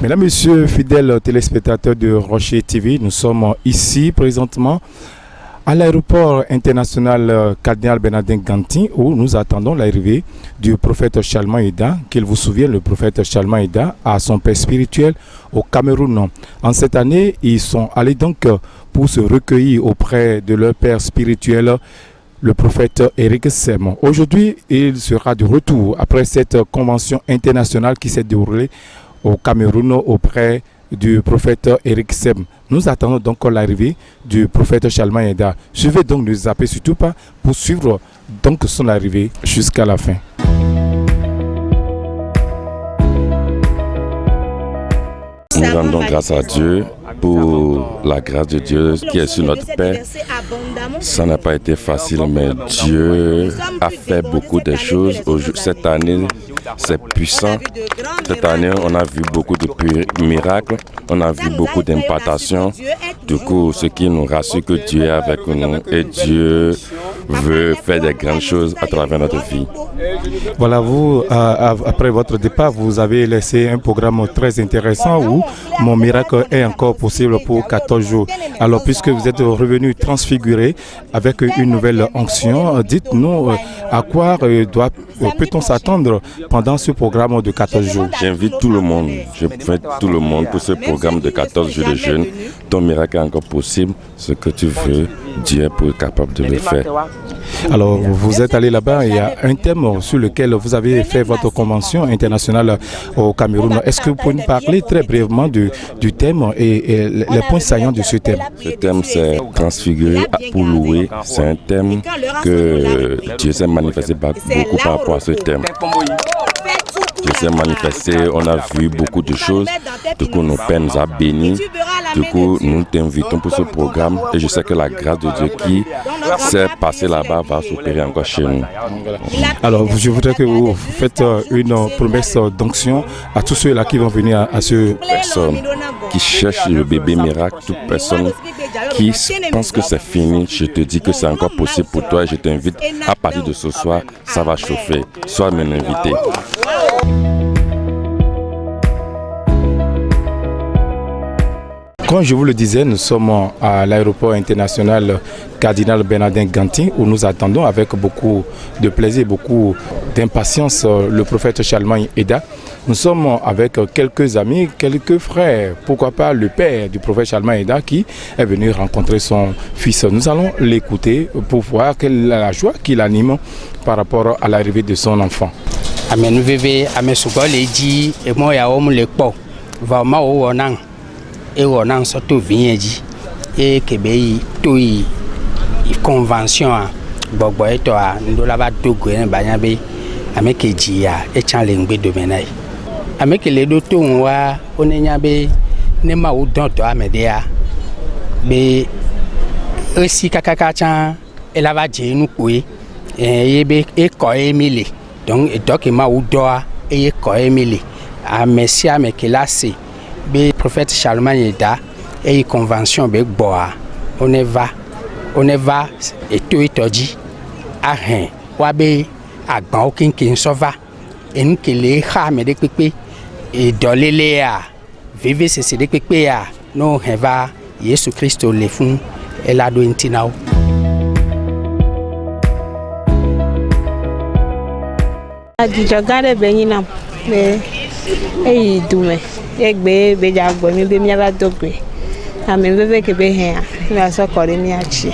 Mesdames, Messieurs, fidèles téléspectateurs de Rocher TV, nous sommes ici présentement à l'aéroport international Cardinal Bernardin Gantin où nous attendons l'arrivée du prophète Chalman Aida. Qu'il vous souvienne, le prophète Chalman Aida a son père spirituel au Cameroun. En cette année, ils sont allés donc pour se recueillir auprès de leur père spirituel, le prophète Eric Sem. Aujourd'hui, il sera de retour après cette convention internationale qui s'est déroulée au Cameroun auprès du prophète Eric Sem. Nous attendons donc l'arrivée du prophète Chalman Aida. Suivez donc, ne zappez surtout pas pour suivre donc son arrivée jusqu'à la fin. Nous rendons grâce à Dieu pour la grâce de Dieu qui est sur notre Père. Ça n'a pas été facile, mais Dieu a fait beaucoup de choses. Cette année, c'est puissant. Cette année, on a vu beaucoup de miracles, on a vu beaucoup d'implantations. Du coup, ce qui nous rassure que Dieu est avec nous et Dieu veut faire des grandes choses à travers notre vie. Voilà, vous, après votre départ, vous avez laissé un programme très intéressant où mon miracle est encore possible pour 14 jours. Alors, puisque vous êtes revenu transfiguré avec une nouvelle onction, dites-nous à quoi peut-on s'attendre pendant ce programme de 14 jours. J'invite tout le monde, je fais tout le monde pour ce programme de 14 jours de jeûne. Ton miracle est encore possible, ce que tu veux, Dieu est capable de le faire. Alors, vous êtes allé là-bas, il y a un thème sur lequel vous avez fait votre convention internationale au Cameroun. Est-ce que vous pouvez nous parler très brièvement du thème et les points saillants de ce thème? Ce thème, c'est transfigurer pour louer. C'est un thème que Dieu s'est manifesté beaucoup par rapport à ce thème. Dieu s'est manifesté, on a vu beaucoup de choses. Du coup, nos pères nous a bénis. Du coup, nous t'invitons pour ce programme et je sais que la grâce de Dieu qui s'est passée là-bas va s'opérer encore chez nous. Alors, je voudrais que vous faites une promesse d'onction à tous ceux-là qui vont venir à ce... Personne qui cherche le bébé miracle, toute personne qui pense que c'est fini, je te dis que c'est encore possible pour toi et je t'invite à partir de ce soir, ça va chauffer. Sois mon invité. Comme je vous le disais, nous sommes à l'aéroport international Cardinal Bernardin Gantin où nous attendons avec beaucoup de plaisir, beaucoup d'impatience le prophète Chalman Aida. Nous sommes avec quelques amis, quelques frères, pourquoi pas le père du prophète Chalman Aida qui est venu rencontrer son fils. Nous allons l'écouter pour voir quelle est la joie qui l'anime par rapport à l'arrivée de son enfant. Amen veve ame sugo le di e mo ya o mu le po va ma o wonan e wonan so to vinyeji e kebe to yi convention a gbogbo eto a ndola ba dogo en ba yan be ame keji ya e chan le ngbe do menai ame kele do to wa onenya be ne ma o don to amede a be esi kakaka chan e la va je nu ko e be e ko emile donc document ou doa et ko emile a messia me kelase be prophète Chalman Aida et convention be boa on va et tout etoji a hen wa be agban okinkin sova en kele ha me de pepe e dolele a vive c'est de pepe a no heva Yesu Christo le fun elado intinao. Jogare benyina be dume egbe be jagbo mi be mi aba dogbe ami bebe ke be hen a so kore mi achi.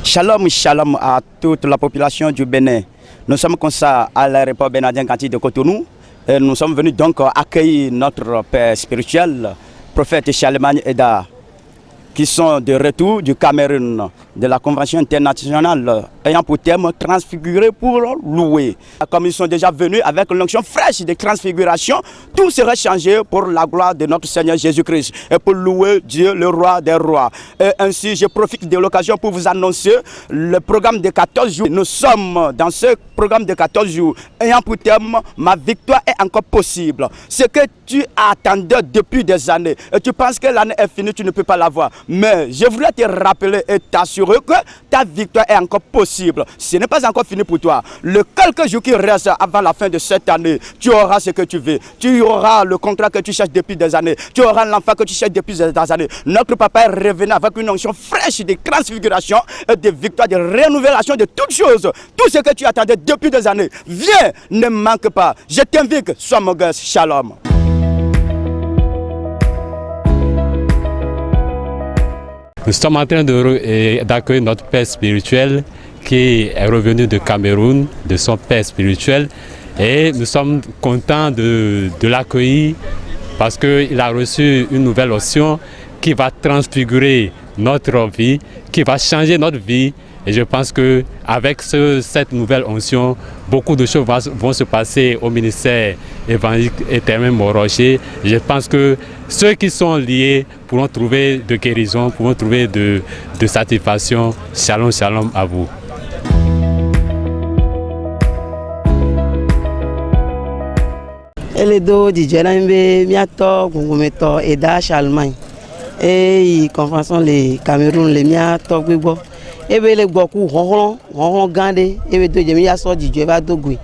Shalom, shalom à toute la population du Bénin. Nous sommes comme ça à l'aéroport Bernardin Gantin de Cotonou. Et nous sommes venus donc accueillir notre père spirituel, prophète Chalman Aida, qui sont de retour du Cameroun, de la Convention internationale, ayant pour thème transfigurer pour louer. Comme ils sont déjà venus avec l'onction fraîche de transfiguration, tout sera changé pour la gloire de notre Seigneur Jésus-Christ et pour louer Dieu, le roi des rois. Et ainsi, je profite de l'occasion pour vous annoncer le programme de 14 jours. Nous sommes dans ce programme de 14 jours, ayant pour thème « Ma victoire est encore possible ». Ce que tu attendais depuis des années et tu penses que l'année est finie, tu ne peux pas l'avoir. Mais je voulais te rappeler et t'assurer que ta victoire est encore possible. possible. Ce n'est pas encore fini pour toi. Le quelques jours qui restent avant la fin de cette année, tu auras ce que tu veux. Tu auras le contrat que tu cherches depuis des années. Tu auras l'enfant que tu cherches depuis des années. Notre papa est revenu avec une onction fraîche de transfiguration, de victoire, de renouvelation de toutes choses. Tout ce que tu attendais depuis des années. Viens, ne manque pas. Je t'invite, sois mon gosse. Shalom. Nous sommes en train d'accueillir notre père spirituel qui est revenu de Cameroun, de son père spirituel. Et nous sommes contents de l'accueillir parce qu'il a reçu une nouvelle option qui va transfigurer notre vie, qui va changer notre vie. Et je pense qu'avec cette nouvelle onction, beaucoup de choses vont se passer au ministère évangélique Éternel Mont-Rocher. Je pense que ceux qui sont liés pourront trouver de guérison, pourront trouver de satisfaction. Shalom, shalom à vous. Eledo Didjelambe miato gungumeto eda Allemagne et conférence le Cameroun le miato gbegbo ebe le gboku honhon gande ebe do jemi ya so Didje ba dogwe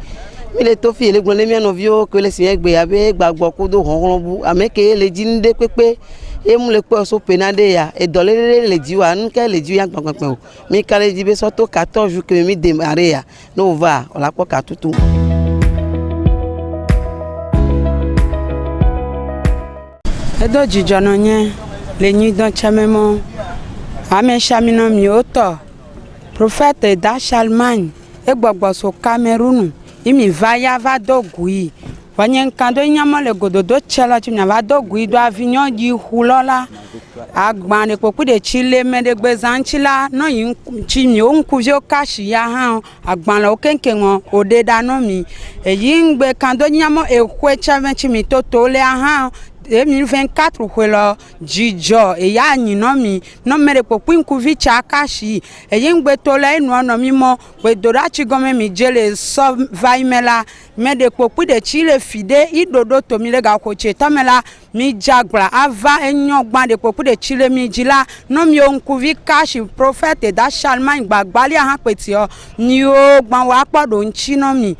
mi le to fi le gbon le mi anovio ko le sin egbe abe gbagbo ko do honhon bu ameke le jinde pepe e mu le po so penade ya e dole le jiwa nke le jiwa gbagbo o mi kale jibe so to 14 jours que mi démarrer ya no va ola po ka tutu. Edo jijono nye le nyi don chamemo ame chamino mioto prophète da Allemagne e gbogbo so Cameroun imi vaya va dogui wanyen kando nyamo le gododo chela chimnya va dogui do Avignon di hulola agbane poku de Chile me de gbezanchila no yin chimi o nkuvio kashi ya han agban la okenkengo odeda no mi eyin gbe kando nyamo e kwecha chimi toto le han 2024 huelo jijo e ya nyino mi no mere poku nkuvi cha kashi eyin gbe to le enu ono mi mo gbe dorachi gome mi jele so vaimela me de poku de Chile fide idodo to mi le ga ko che tamela mi jagra ava enyo gban de poku de Chile mi jila no mi onkuvi kashi prophète da Allemagne gbagbali han peti o ni o gban wa podo nchi no mi